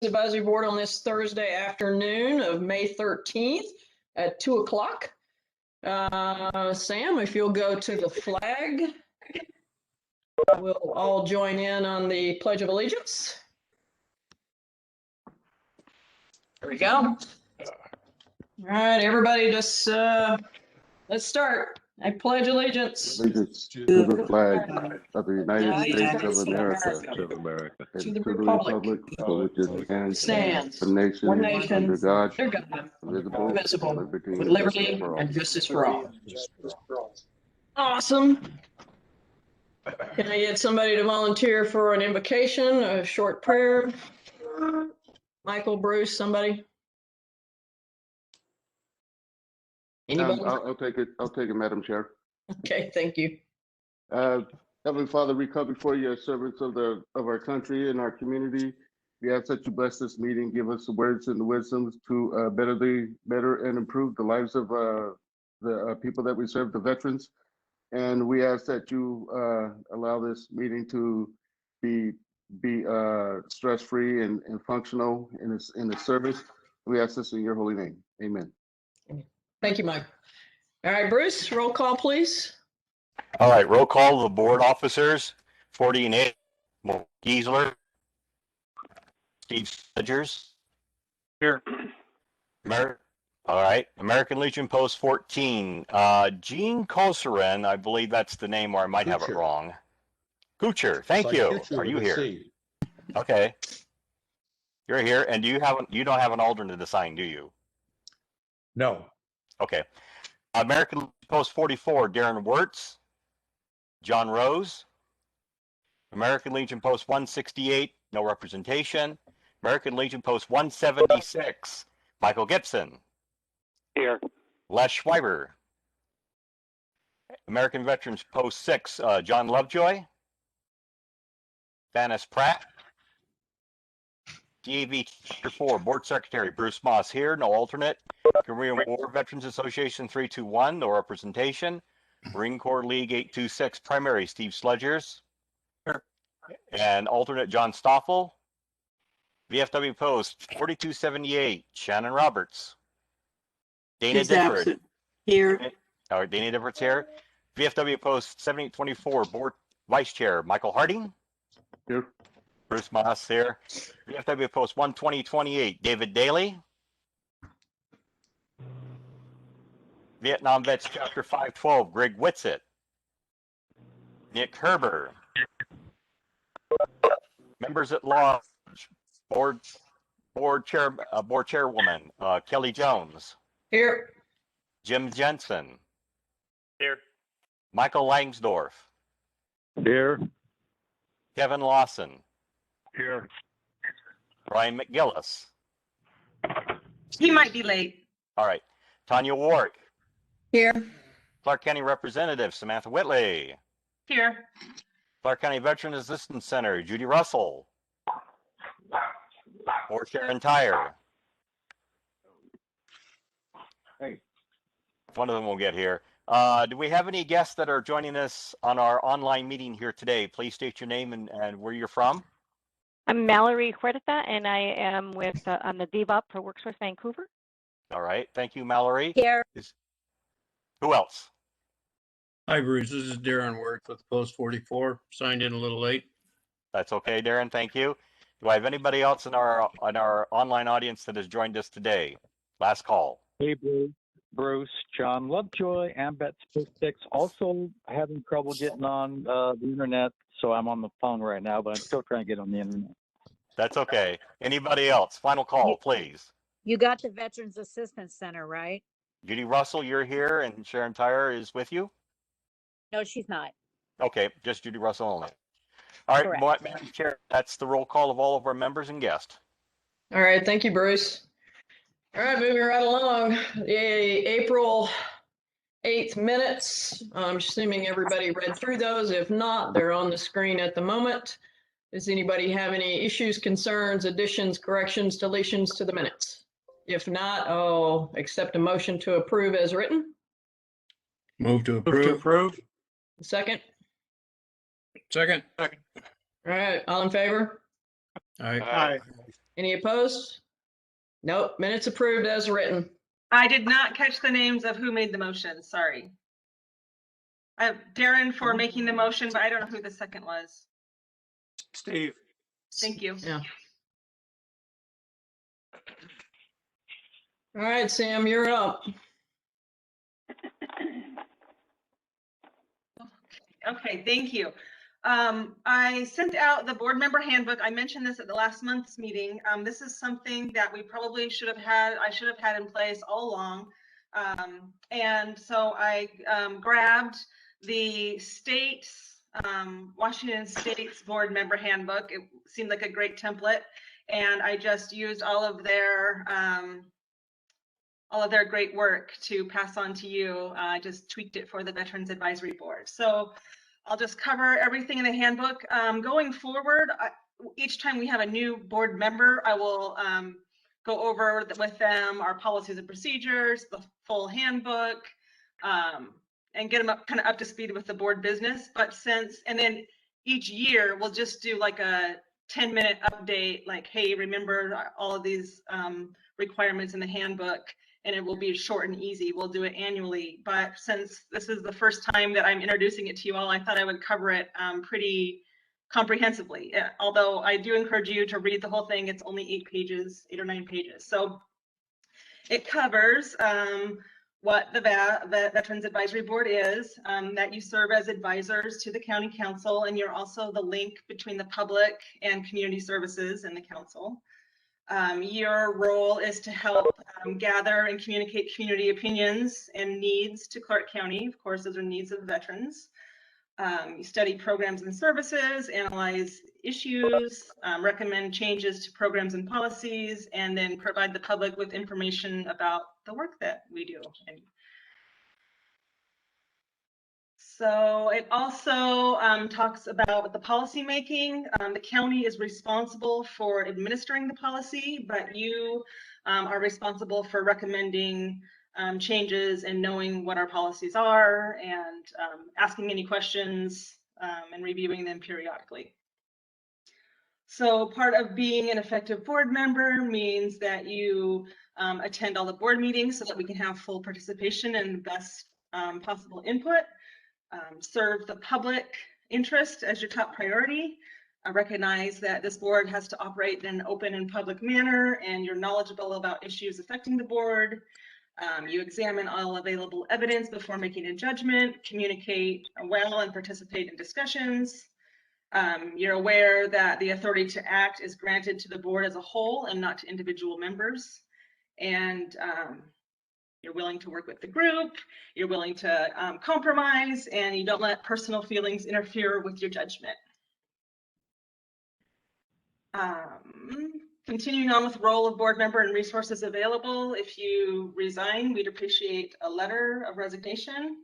Advisory Board on this Thursday afternoon of May 13th at 2 o'clock. Sam, if you'll go to the flag, we'll all join in on the Pledge of Allegiance. There we go. All right, everybody, just let's start. I pledge allegiance Allegiance to the flag of the United States of America, and to the republic for which it stands, one nation, one nation, under God, under God, indivisible, with liberty and justice for all. Awesome. Can I get somebody to volunteer for an invocation, a short prayer? Michael, Bruce, somebody? Anybody? I'll take it. I'll take it, Madam Chair. Okay, thank you. Heavenly Father, we come before you as servants of our country and our community. We ask that you bless this meeting, give us the words and the wisdoms to better and improve the lives of the people that we serve, the veterans. And we ask that you allow this meeting to be stress-free and functional in the service. We ask this in your holy name. Amen. Thank you, Mike. All right, Bruce, roll call, please. All right, roll call the board officers. 48, Giesler, Steve Sledgers. Here. All right, American Legion Post 14. Gene Kosarin, I believe that's the name, or I might have it wrong. Kucher, thank you. Are you here? Okay. You're here, and you don't have an alternate assigned, do you? No. Okay. American Legion Post 44, Darren Wirtz, John Rose. American Legion Post 168, no representation. American Legion Post 176, Michael Gibson. Here. Les Schreiber. American Veterans Post 6, John Lovejoy. Vanis Pratt. DAV Chapter 4, Board Secretary Bruce Moss here, no alternate. Korean War Veterans Association 321, no representation. Marine Corps League 826, primary Steve Sledgers. And alternate John Stoffel. VFW Post 4278, Shannon Roberts. Dana Difford. Here. All right, Dana Difford's here. VFW Post 7824, Board Vice Chair Michael Harding. Here. Bruce Moss here. VFW Post 12028, David Daly. Vietnam Vets Chapter 512, Greg Whitsitt. Nick Herber. Members at Law, Board Chairwoman Kelly Jones. Here. Jim Jensen. Here. Michael Langsdorf. Here. Kevin Lawson. Here. Brian McGillis. He might be late. All right. Tanya Warwick. Here. Clark County Representative Samantha Whitley. Here. Clark County Veteran Assistance Center Judy Russell. Or Sharon Tyre. Hey. One of them will get here. Do we have any guests that are joining us on our online meeting here today? Please state your name and where you're from. I'm Mallory Huerta, and I am with on the DevOps for Workforce Vancouver. All right. Thank you, Mallory. Here. Who else? Hi, Bruce. This is Darren Wirtz with Post 44. Signed in a little late. That's okay, Darren. Thank you. Do I have anybody else in our online audience that has joined us today? Last call. Hey, Bruce, John Lovejoy, AMBET's Post 6. Also having trouble getting on the internet, so I'm on the phone right now, but I'm still trying to get on the internet. That's okay. Anybody else? Final call, please. You got the Veterans Assistance Center, right? Judy Russell, you're here, and Sharon Tyre is with you? No, she's not. Okay, just Judy Russell only. All right, Madam Chair, that's the roll call of all of our members and guests. All right, thank you, Bruce. All right, moving right along. The April 8th minutes. I'm assuming everybody read through those. If not, they're on the screen at the moment. Does anybody have any issues, concerns, additions, corrections, deletions to the minutes? If not, I'll accept a motion to approve as written. Move to approve. Second. Second. All right, all in favor? Aye. Any opposed? Nope, minutes approved as written. I did not catch the names of who made the motion, sorry. I have Darren for making the motion, but I don't know who the second was. Steve. Thank you. Yeah. All right, Sam, you're up. Okay, thank you. I sent out the board member handbook. I mentioned this at the last month's meeting. This is something that we probably should have had, I should have had in place all along. And so I grabbed the state's, Washington State's board member handbook. It seemed like a great template. And I just used all of their great work to pass on to you. I just tweaked it for the Veterans Advisory Board. So I'll just cover everything in the handbook. Going forward, each time we have a new board member, I will go over with them our policies and procedures, the full handbook, and get them kind of up to speed with the board business. But and then each year we'll just do like a 10-minute update, like, hey, remember all of these requirements in the handbook. And it will be short and easy. We'll do it annually. But since this is the first time that I'm introducing it to you all, I thought I would cover it pretty comprehensively. Although I do encourage you to read the whole thing. It's only 8 or 9 pages. So it covers what the Veterans Advisory Board is, that you serve as advisors to the county council, and you're also the link between the public and community services in the council. Your role is to help gather and communicate community opinions and needs to Clark County. Of course, those are needs of veterans. You study programs and services, analyze issues, recommend changes to programs and policies, and then provide the public with information about the work that we do. So it also talks about the policy making. The county is responsible for administering the policy, but you are responsible for recommending changes and knowing what our policies are, and asking any questions and reviewing them periodically. So part of being an effective board member means that you attend all the board meetings so that we can have full participation and the best possible input. Serve the public interest as your top priority. Recognize that this board has to operate in an open and public manner, and you're knowledgeable about issues affecting the board. You examine all available evidence before making a judgment, communicate well, and participate in discussions. You're aware that the authority to act is granted to the board as a whole and not to individual members. And you're willing to work with the group, you're willing to compromise, and you don't let personal feelings interfere with your judgment. Continuing on with role of board member and resources available. If you resign, we'd appreciate a letter of resignation.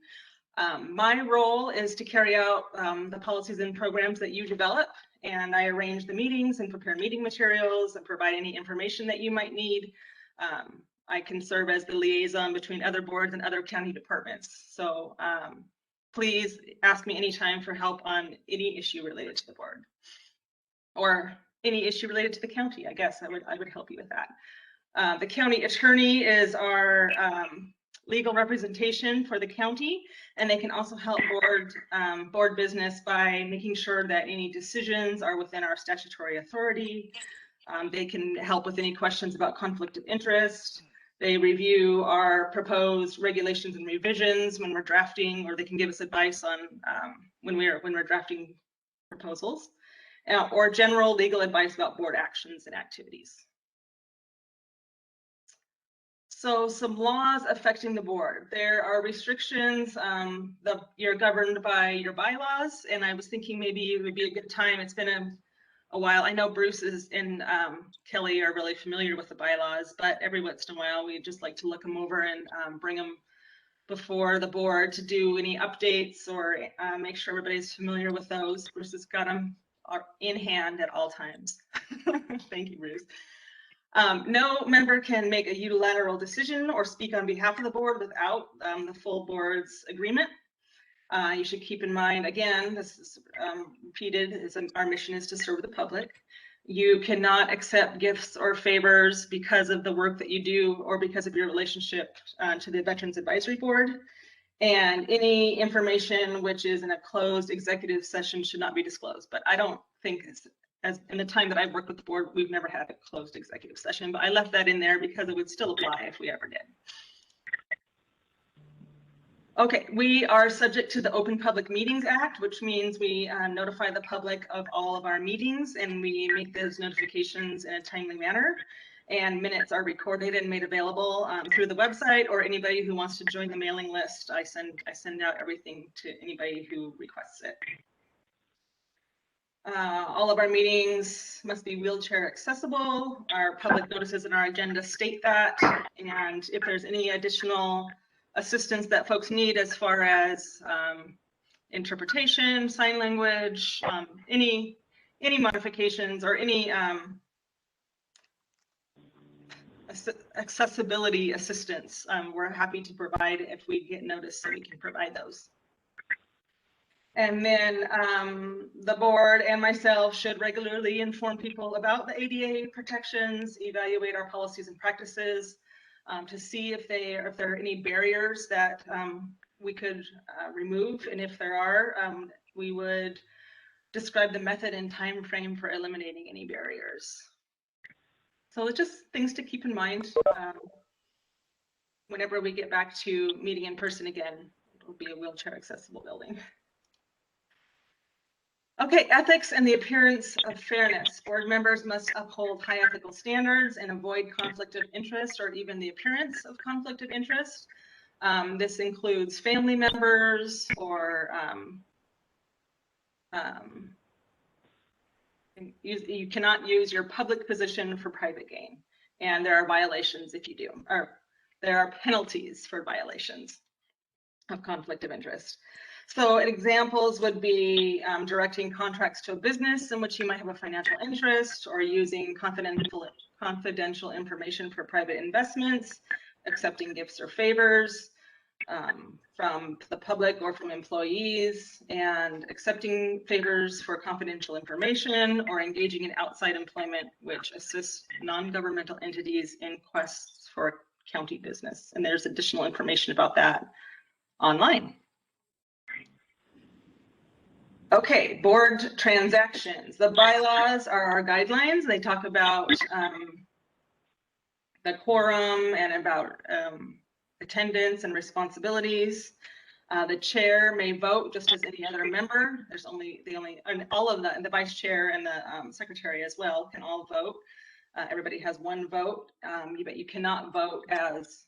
My role is to carry out the policies and programs that you develop, and I arrange the meetings and prepare meeting materials and provide any information that you might need. I can serve as the liaison between other boards and other county departments. So please ask me anytime for help on any issue related to the board, or any issue related to the county. I guess I would help you with that. The county attorney is our legal representation for the county, and they can also help board business by making sure that any decisions are within our statutory authority. They can help with any questions about conflict of interest. They review our proposed regulations and revisions when we're drafting, or they can give us advice on when we're drafting proposals, or general legal advice about board actions and activities. So some laws affecting the board. There are restrictions. You're governed by your bylaws, and I was thinking maybe it would be a good time. It's been a while. I know Bruce and Kelly are really familiar with the bylaws, but every once in a while we just like to look them over and bring them before the board to do any updates, or make sure everybody's familiar with those. Bruce has got them in hand at all times. Thank you, Bruce. No member can make a unilateral decision or speak on behalf of the board without the full board's agreement. You should keep in mind, again, this is repeated, our mission is to serve the public. You cannot accept gifts or favors because of the work that you do or because of your relationship to the Veterans Advisory Board. And any information which is in a closed executive session should not be disclosed. But I don't think, as in the time that I've worked with the board, we've never had a closed executive session. But I left that in there because it would still apply if we ever did. Okay, we are subject to the Open Public Meetings Act, which means we notify the public of all of our meetings, and we make those notifications in a timely manner. And minutes are recorded and made available through the website, or anybody who wants to join the mailing list. I send out everything to anybody who requests it. All of our meetings must be wheelchair accessible. Our public notices and our agenda state that. And if there's any additional assistance that folks need as far as interpretation, sign language, any modifications or any accessibility assistance, we're happy to provide. If we get notice, so we can provide those. And then the board and myself should regularly inform people about the ADA protections, evaluate our policies and practices, to see if there are any barriers that we could remove. And if there are, we would describe the method and time frame for eliminating any barriers. So it's just things to keep in mind whenever we get back to meeting in person again. It will be a wheelchair accessible building. Okay, ethics and the appearance of fairness. Board members must uphold high ethical standards and avoid conflict of interest or even the appearance of conflict of interest. This includes family members or you cannot use your public position for private gain. And there are violations if you do, or there are penalties for violations of conflict of interest. So examples would be directing contracts to a business in which you might have a financial interest, or using confidential information for private investments, accepting gifts or favors from the public or from employees, and accepting favors for confidential information, or engaging in outside employment which assists non-governmental entities in quests for county business. And there's additional information about that online. Okay, board transactions. The bylaws are our guidelines. They talk about the quorum and about attendance and responsibilities. The chair may vote just as any other member. There's and all of the vice chair and the secretary as well can all vote. Everybody has one vote, but you cannot vote as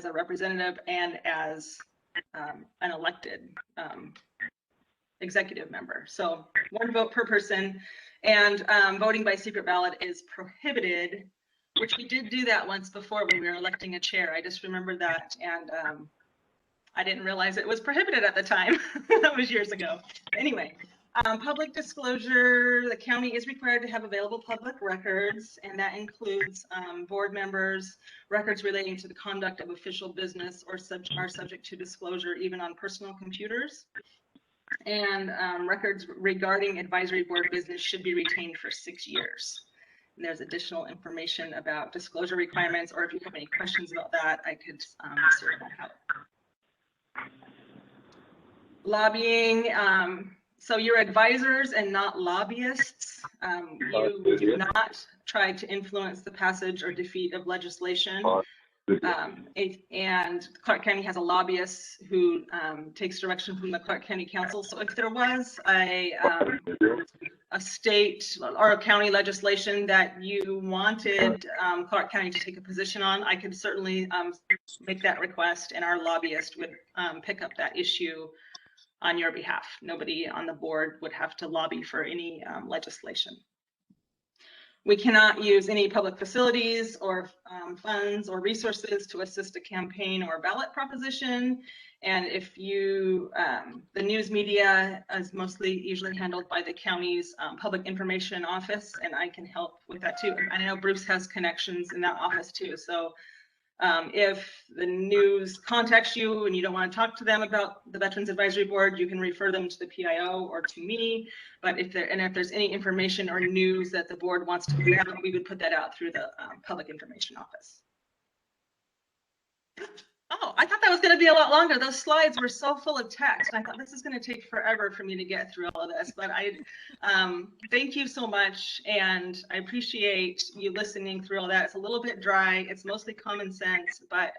a representative and as an elected executive member. So one vote per person, and voting by secret ballot is prohibited, which we did do that once before when we were electing a chair. I just remember that, and I didn't realize it was prohibited at the time. That was years ago. Anyway, public disclosure, the county is required to have available public records, and that includes board members, records relating to the conduct of official business are subject to disclosure even on personal computers. And records regarding advisory board business should be retained for 6 years. And there's additional information about disclosure requirements, or if you have any questions about that, I could sort that out. Lobbying. So you're advisors and not lobbyists. You do not try to influence the passage or defeat of legislation. And Clark County has a lobbyist who takes direction from the Clark County Council. So if there was a state or a county legislation that you wanted Clark County to take a position on, I could certainly make that request, and our lobbyist would pick up that issue on your behalf. Nobody on the board would have to lobby for any legislation. We cannot use any public facilities or funds or resources to assist a campaign or ballot proposition. And if you, the news media is usually handled by the county's public information office, and I can help with that too. I know Bruce has connections in that office too. So If the news contacts you and you don't want to talk to them about the Veterans Advisory Board, you can refer them to the PIO or to me. But if there's any information or news that the board wants to put out, we would put that out through the Public Information Office. Oh, I thought that was going to be a lot longer. Those slides were so full of text. I thought this is going to take forever for me to get through all of this, but thank you so much. And I appreciate you listening through all that. It's a little bit dry. It's mostly common sense, but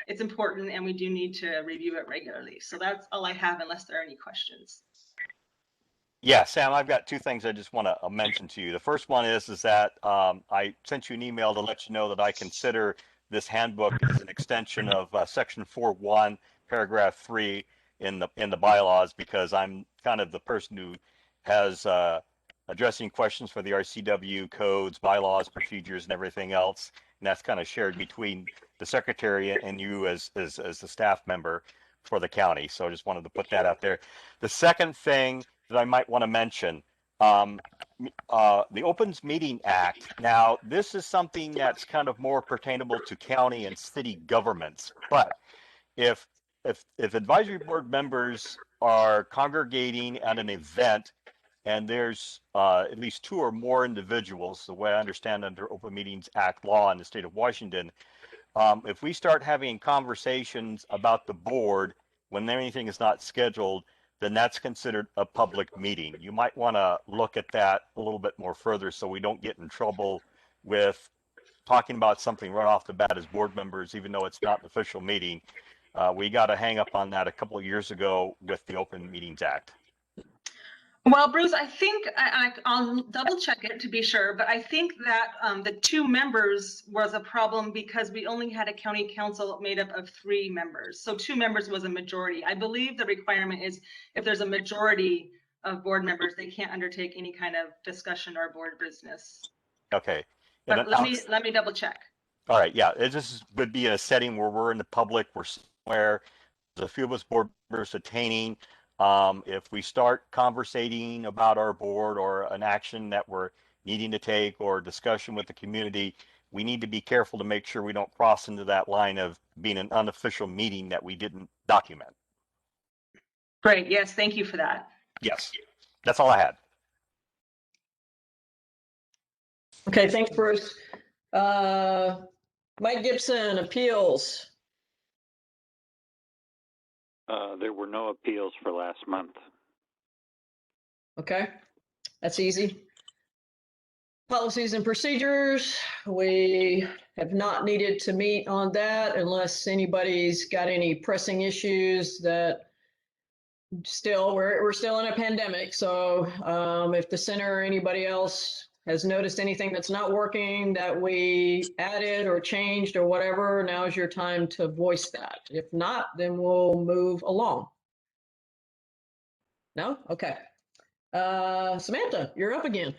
it's important and we do need to review it regularly. So that's all I have unless there are any questions. Yeah, Sam, I've got two things I just want to mention to you. The first one is that I sent you an email to let you know that I consider this handbook is an extension of section 4.1 paragraph 3 in the bylaws, because I'm kind of the person who has addressing questions for the RCW codes, bylaws, procedures, and everything else, and that's kind of shared between the secretary and you as the staff member for the county. So I just wanted to put that out there. The second thing that I might want to mention, the Opens Meeting Act. Now, this is something that's kind of more pertainable to county and city governments. But if advisory board members are congregating at an event and there's at least 2 or more individuals, the way I understand under Open Meetings Act law in the state of Washington, if we start having conversations about the board when anything is not scheduled, then that's considered a public meeting. You might want to look at that a little bit more further so we don't get in trouble with talking about something right off the bat as board members, even though it's not an official meeting. We got to hang up on that a couple of years ago with the Open Meetings Act. Well, Bruce, I think I'll double check it to be sure, but I think that the 2 members was a problem because we only had a county council made up of 3 members. So 2 members was a majority. I believe the requirement is if there's a majority of board members, they can't undertake any kind of discussion or board business. Okay. But let me double check. All right. Yeah. This would be a setting where we're in the public, we're somewhere, there's a few of us board members attaining. If we start conversating about our board or an action that we're needing to take or discussion with the community, we need to be careful to make sure we don't cross into that line of being an unofficial meeting that we didn't document. Great. Yes. Thank you for that. Yes. That's all I had. Okay, thanks, Bruce. Mike Gibson, appeals. There were no appeals for last month. Okay, that's easy. Policies and procedures, we have not needed to meet on that unless anybody's got any pressing issues that still, we're still in a pandemic. So if the center or anybody else has noticed anything that's not working that we added or changed or whatever, now is your time to voice that. If not, then we'll move along. No? Okay. Samantha, you're up again.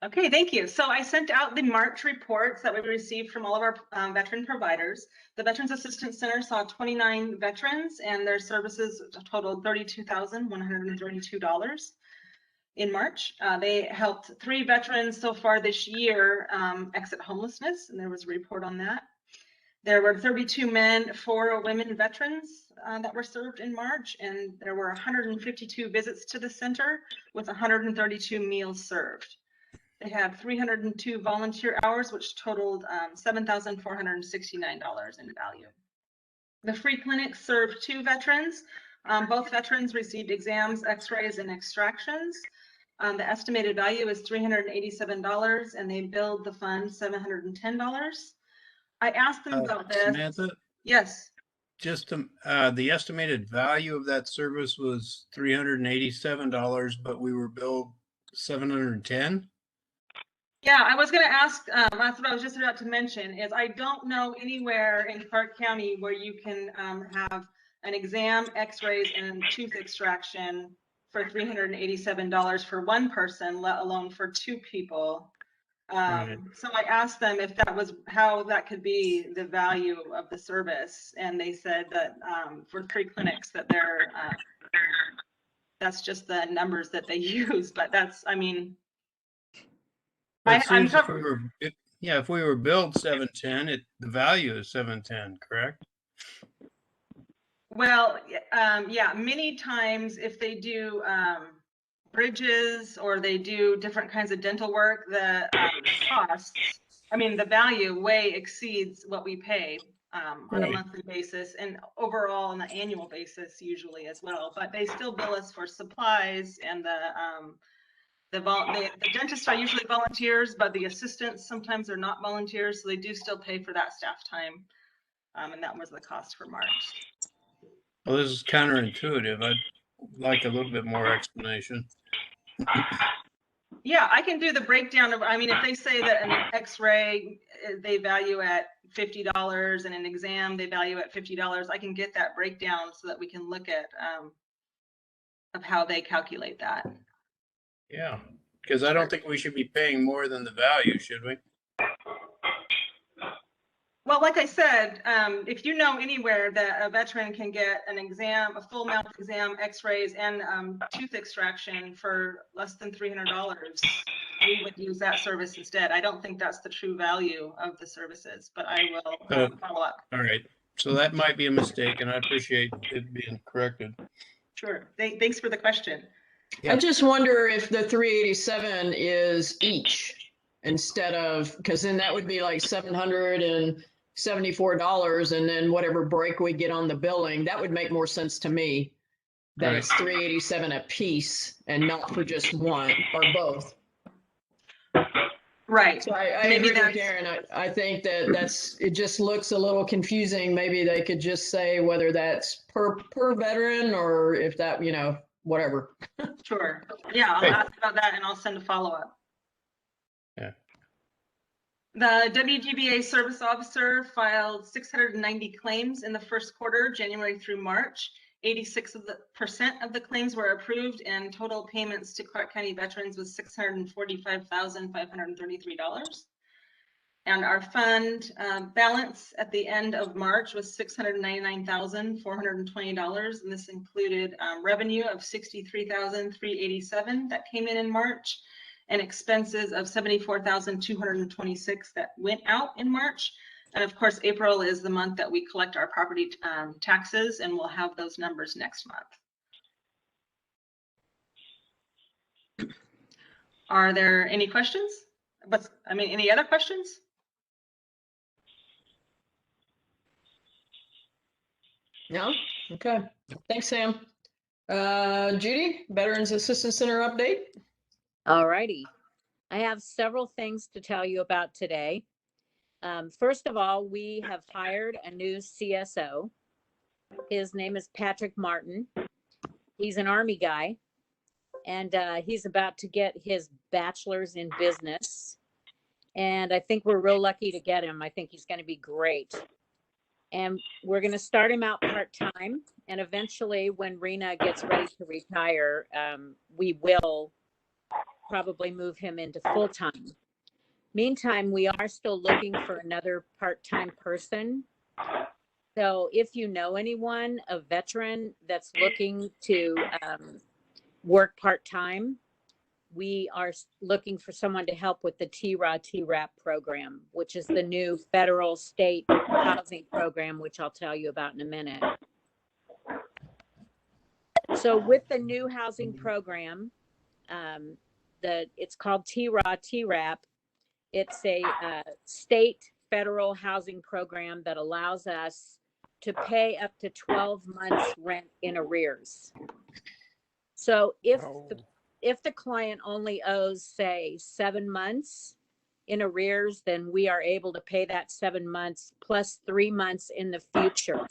Okay, thank you. So I sent out the March reports that we received from all of our veteran providers. The Veterans Assistance Center saw 29 veterans and their services totaled $32,132 in March. They helped 3 veterans so far this year exit homelessness, and there was a report on that. There were 32 men, 4 women veterans that were served in March, and there were 152 visits to the center with 132 meals served. They had 302 volunteer hours, which totaled $7,469 in value. The free clinic served 2 veterans. Both veterans received exams, x-rays, and extractions. The estimated value is $387, and they billed the fund $710. I asked them about this. Samantha, Yes. just the estimated value of that service was $387, but we were billed $710. Yeah, I was going to ask, that's what I was just about to mention, is I don't know anywhere in Clark County where you can have an exam, x-rays, and tooth extraction for $387 for one person, let alone for 2 people. Right. So I asked them if that was how that could be the value of the service, and they said that for 3 clinics that they're that's just the numbers that they use. But that's, I mean, But it seems Yeah, if we were billed 710, the value is 710, correct? Well, yeah, many times if they do bridges or they do different kinds of dental work, the costs, I mean, the value way exceeds what we pay on a Right. monthly basis and overall on an annual basis usually as well. But they still bill us for supplies and the dentists are usually volunteers, but the assistants sometimes are not volunteers, so they do still pay for that staff time. And that was the cost for March. Well, this is counterintuitive. I'd like a little bit more explanation. Yeah, I can do the breakdown of, I mean, if they say that an x-ray, they value at $50 and an exam, they value at $50, I can get that breakdown so that we can look at of how they calculate that. Yeah, because I don't think we should be paying more than the value, should we? Well, like I said, if you know anywhere that a veteran can get an exam, a full mouth exam, x-rays, and tooth extraction for less than $300, we would use that service instead. I don't think that's the true value of the services, but I will follow up. All right. So that might be a mistake, and I appreciate it being corrected. Sure. Thanks for the question. I just wonder if the 387 is each instead of, because then that would be like $774, and then whatever break we get on the billing, that would make more sense to me. That Right. it's 387 a piece and not for just one or both. Right. So I Maybe agree with that's- Karen. I think that it just looks a little confusing. Maybe they could just say whether that's per veteran or if that, whatever. Sure. Yeah, I'll ask about that and I'll send a follow-up. Yeah. The WGBA service officer filed 690 claims in the first quarter, January through March. 86% of the claims were approved, and total payments to Clark County veterans was $645,533. And our fund balance at the end of March was $699,420, and this included revenue of $63,387 that came in March, and expenses of $74,226 that went out in March. And of course, April is the month that we collect our property taxes, and we'll have those numbers next month. Are there any questions? Any other questions? No? Okay. Thanks, Sam. Judy, Veterans Assistance Center update. All righty. I have several things to tell you about today. First of all, we have hired a new CSO. His name is Patrick Martin. He's an Army guy, and he's about to get his bachelor's in business. And I think we're real lucky to get him. I think he's going to be great. And we're going to start him out part-time. And eventually, when Rena gets ready to retire, we will probably move him into full-time. Meantime, we are still looking for another part-time person. So if you know anyone, a veteran that's looking to work part-time, we are looking for someone to help with the TRAP program, which is the new federal state housing program, which I'll tell you about in a minute. So with the new housing program, it's called TRAP. It's a state federal housing program that allows us to pay up to 12 months rent in arrears. So if the client only owes, say, 7 months in arrears, then we are able to pay that 7 months plus 3 months in the future.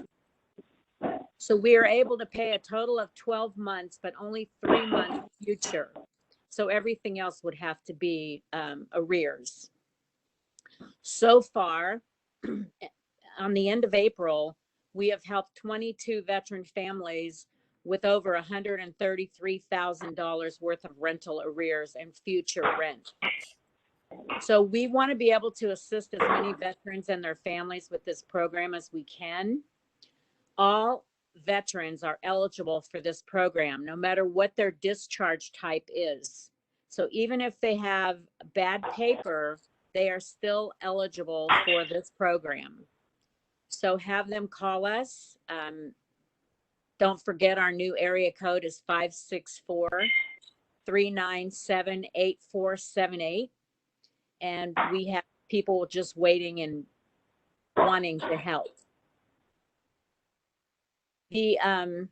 So we are able to pay a total of 12 months, but only 3 months future. So everything else would have to be arrears. So far, on the end of April, we have helped 22 veteran families with over $133,000 worth of rental arrears and future rent. So we want to be able to assist as many veterans and their families with this program as we can. All veterans are eligible for this program, no matter what their discharge type is. So even if they have bad paper, they are still eligible for this program. So have them call us. Don't forget our new area code is 564-397-8478. And we have people just waiting and wanting to help. The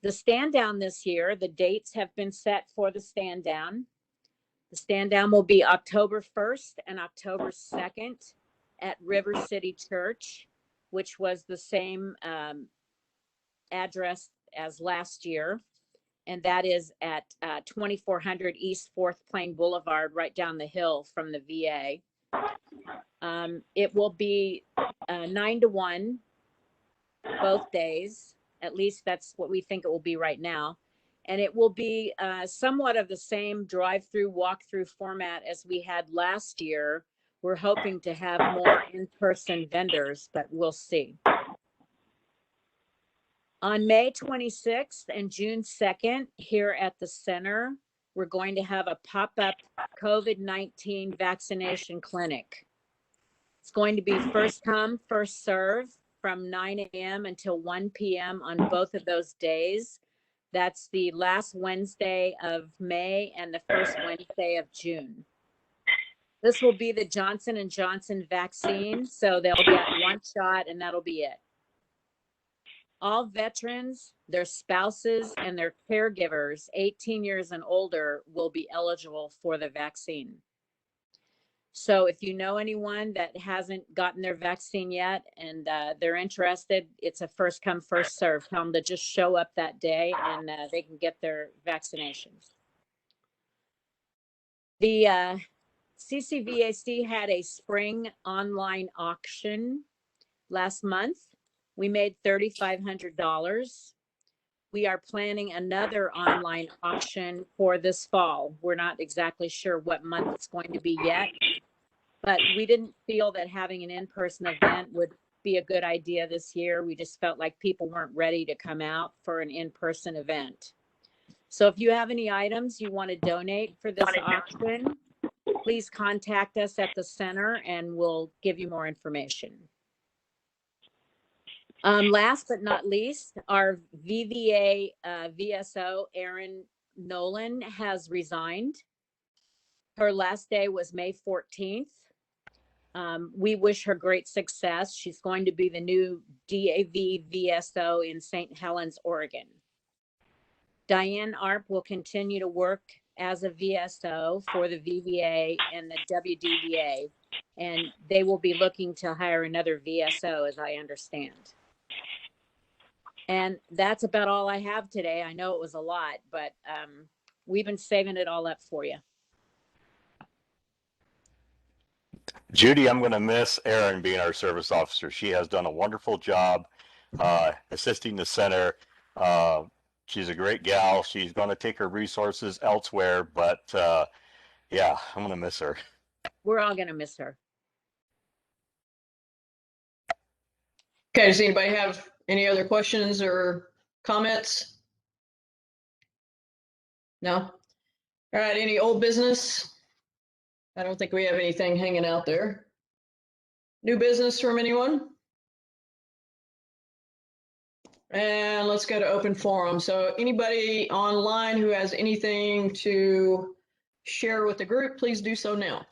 stand down this year, the dates have been set for the stand down. The stand down will be October 1st and October 2nd at River City Church, which was the same address as last year. And that is at 2400 East 4th Plain Boulevard, right down the hill from the VA. It will be 9 to 1 both days. At least that's what we think it will be right now. And it will be somewhat of the same drive-through, walk-through format as we had last year. We're hoping to have more in-person vendors, but we'll see. On May 26th and June 2nd, here at the center, we're going to have a pop-up COVID-19 vaccination clinic. It's going to be first come, first serve from 9 a.m. until 1 p.m. on both of those days. That's the last Wednesday of May and the first Wednesday of June. This will be the Johnson & Johnson vaccine, so they'll get one shot and that'll be it. All veterans, their spouses, and their caregivers 18 years and older will be eligible for the vaccine. So if you know anyone that hasn't gotten their vaccine yet and they're interested, it's a first come, first serve. Tell them to just show up that day and they can get their vaccinations. The CCVAC had a spring online auction last month. We made $3,500. We are planning another online auction for this fall. We're not exactly sure what month it's going to be yet, but we didn't feel that having an in-person event would be a good idea this year. We just felt like people weren't ready to come out for an in-person event. So if you have any items you want to donate for this auction, please contact us at the center and we'll give you more information. Last but not least, our VVA VSO, Erin Nolan, has resigned. Her last day was May 14th. We wish her great success. She's going to be the new DAV VSO in St. Helens, Oregon. Diane Arp will continue to work as a VSO for the VVA and the WDVA, and they will be looking to hire another VSO, as I understand. And that's about all I have today. I know it was a lot, but we've been saving it all up for you. Judy, I'm going to miss Erin being our service officer. She has done a wonderful job assisting the center. She's a great gal. She's going to take her resources elsewhere, but yeah, I'm going to miss her. We're all going to miss her. Okay, does anybody have any other questions or comments? No? All right, any old business? I don't think we have anything hanging out there. New business from anyone? And let's go to open forum. So anybody online who has anything to share with the group, please do so now.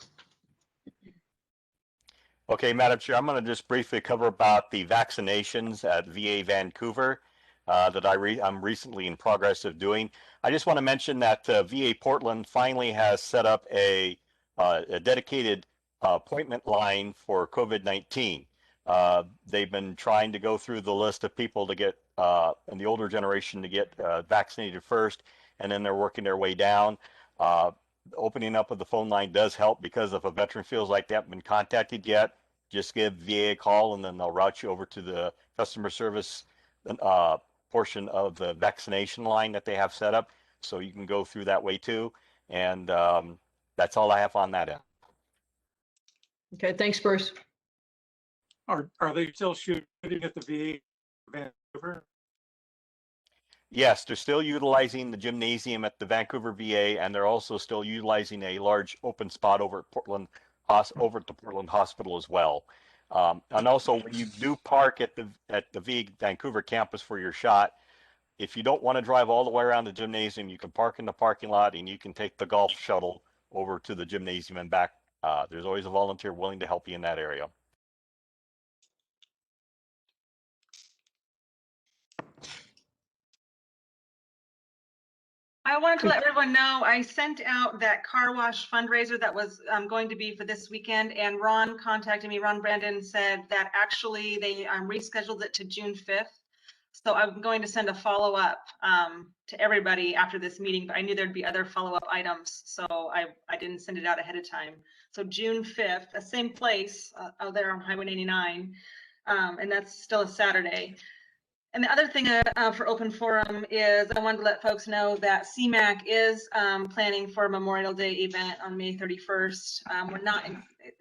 Okay, Madam Chair, I'm going to just briefly cover about the vaccinations at VA Vancouver that I'm recently in progress of doing. I just want to mention that VA Portland finally has set up a dedicated appointment line for COVID-19. They've been trying to go through the list of people to get, in the older generation, to get vaccinated first, and then they're working their way down. Opening up of the phone line does help, because if a veteran feels like they haven't been contacted yet, just give VA a call and then they'll route you over to the customer service portion of the vaccination line that they have set up. So you can go through that way too. And that's all I have on that end. Okay, thanks, Bruce. Are they still shooting at the VA Vancouver? Yes, they're still utilizing the gymnasium at the Vancouver VA, and they're also still utilizing a large open spot over at Portland over at the Portland Hospital as well. And also, when you do park at the Vancouver campus for your shot, if you don't want to drive all the way around the gymnasium, you can park in the parking lot and you can take the golf shuttle over to the gymnasium and back. There's always a volunteer willing to help you in that area. I wanted to let everyone know I sent out that car wash fundraiser that was going to be for this weekend, and Ron contacted me. Ron Brandon said that actually they rescheduled it to June 5th. So I'm going to send a follow-up to everybody after this meeting, but I knew there'd be other follow-up items, so I didn't send it out ahead of time. So June 5th, the same place out there on Highway 99, and that's still a Saturday. And the other thing for Open Forum is I wanted to let folks know that CMAC is planning for a Memorial Day event on May 31st.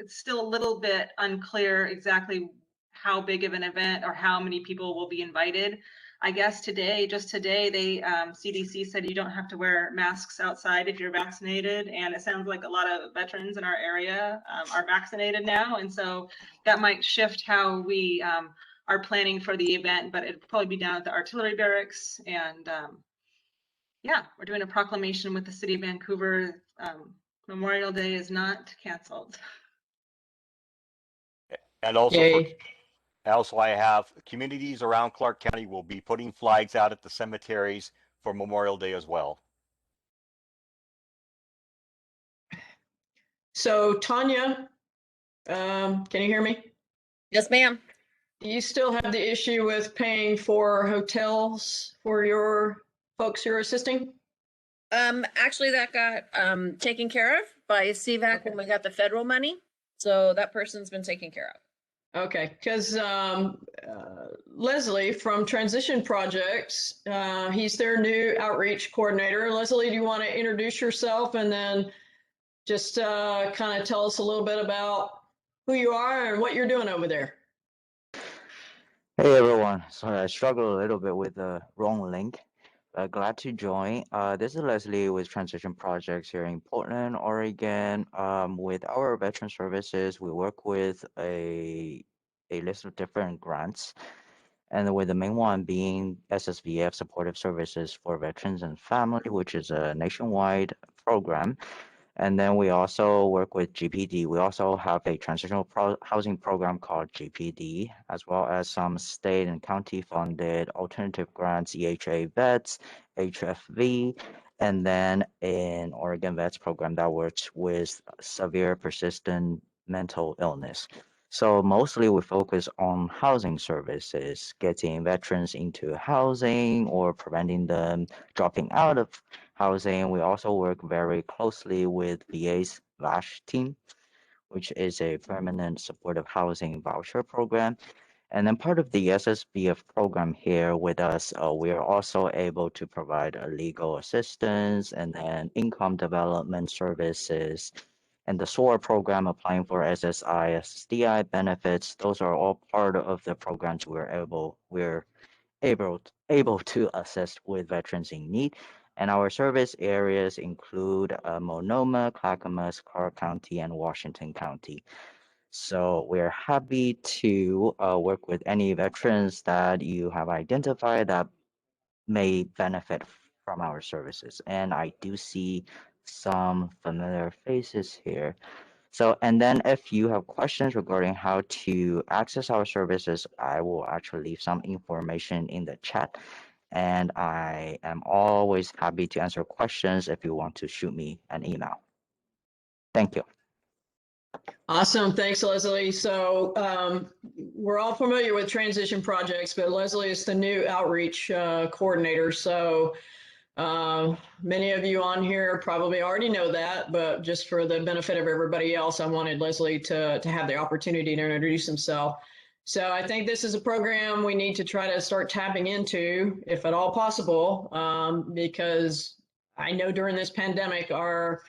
It's still a little bit unclear exactly how big of an event or how many people will be invited. I guess just today, they CDC said you don't have to wear masks outside if you're vaccinated, and it sounds like a lot of veterans in our area are vaccinated now, and so that might shift how we are planning for the event, but it'll probably be down at the artillery barracks. And yeah, we're doing a proclamation with the city of Vancouver. Memorial Day is not canceled. And also, Yay. I have communities around Clark County will be putting flags out at the cemeteries for Memorial Day as well. So Tanya, can you hear me? Yes, ma'am. Do you still have the issue with paying for hotels for your folks you're assisting? Actually that got taken care of by CVAC when we got the federal money. So that person's been taken care of. Okay, because Leslie from Transition Projects, he's their new outreach coordinator. Leslie, do you want to introduce yourself and then just kind of tell us a little bit about who you are and what you're doing over there? Hey everyone, sorry I struggled a little bit with the wrong link. Glad to join. This is Leslie with Transition Projects here in Portland, Oregon. With our veteran services, we work with a list of different grants, and with the main one being SSVF Supportive Services for Veterans and Family, which is a nationwide program. And then we also work with GPD. We also have a transitional housing program called GPD, as well as some state and county funded alternative grants, EHA Vets, HFV, and then an Oregon Vets program that works with severe persistent mental illness. So mostly we focus on housing services, getting veterans into housing or preventing them dropping out of housing. We also work very closely with VA's VASH team, which is a permanent supportive housing voucher program. And then part of the SSVF program here with us, we are also able to provide legal assistance and then income development services. And the SOAR program applying for SSI, SSDI benefits, those are all part of the programs we're able to assist with veterans in need. And our service areas include Monoma, Clackamas, Clark County, and Washington County. So we're happy to work with any veterans that you have identified that may benefit from our services. And I do see some familiar faces here. So, and then if you have questions regarding how to access our services, I will actually leave some information in the chat. And I am always happy to answer questions if you want to shoot me an email. Thank you. Awesome. Thanks, Leslie. So we're all familiar with Transition Projects, but Leslie is the new outreach coordinator. So many of you on here probably already know that, but just for the benefit of everybody else, I wanted Leslie to have the opportunity to introduce himself. So I think this is a program we need to try to start tapping into, if at all possible, because I know during this pandemic, our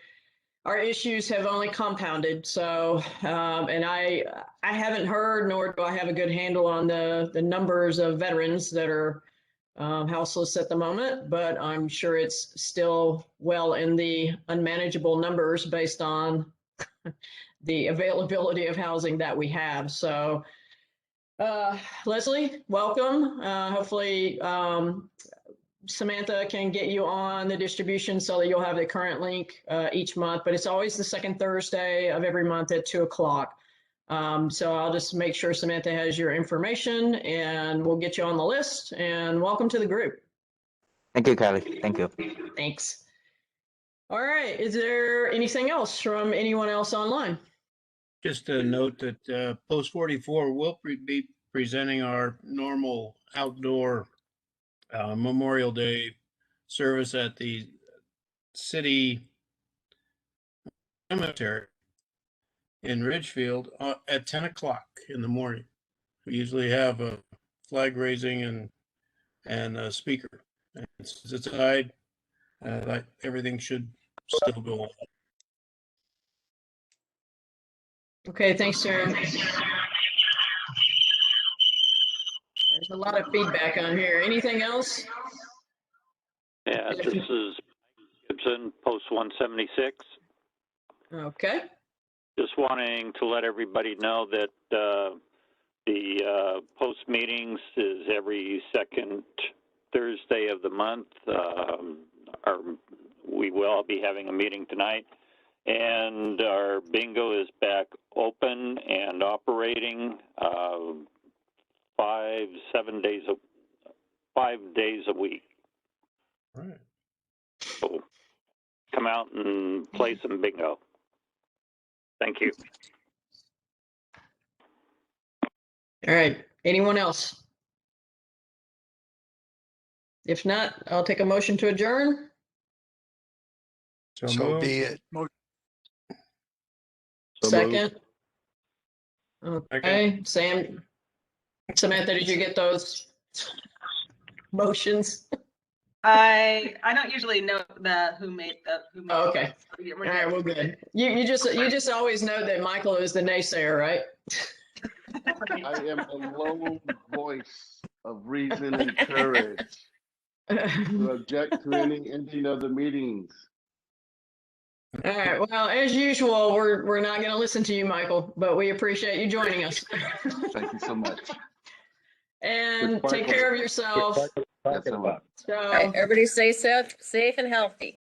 issues have only compounded. So, and I haven't heard, nor do I have a good handle on the numbers of veterans that are houseless at the moment, but I'm sure it's still well in the unmanageable numbers based on the availability of housing that we have. So, Leslie, welcome. Hopefully, Samantha can get you on the distribution so that you'll have the current link each month, but it's always the second Thursday of every month at 2:00. So I'll just make sure Samantha has your information and we'll get you on the list, and welcome to the group. Thank you, Kelly. Thank you. Thanks. All right. Is there anything else from anyone else online? Just a note that Post 44 will be presenting our normal outdoor Memorial Day service at the city cemetery in Ridgefield at 10 o'clock in the morning. We usually have a flag raising and a speaker. And since it's tied, everything should still go on. Okay, thanks, Sarah. There's a lot of feedback on here. Anything else? Yeah, this is Gibson, Post 176. Okay. Just wanting to let everybody know that the post meetings is every second Thursday of the month. We will be having a meeting tonight, and our bingo is back open and operating 5 days a week. All right. So come out and play some bingo. Thank you. All right. Anyone else? If not, I'll take a motion to adjourn. So be it. Second. Okay. Sam, Samantha, did you get those motions? I don't usually know who made Oh, okay. We're All right, well, good. You just always know that Michael is the naysayer, right? I am the lone voice of reason and courage to object to any ending of the meetings. All right. Well, as usual, we're not going to listen to you, Michael, but we appreciate you joining us. Thank you so much. And take care of yourself. Yes, I will. So, All right, everybody stay safe and healthy.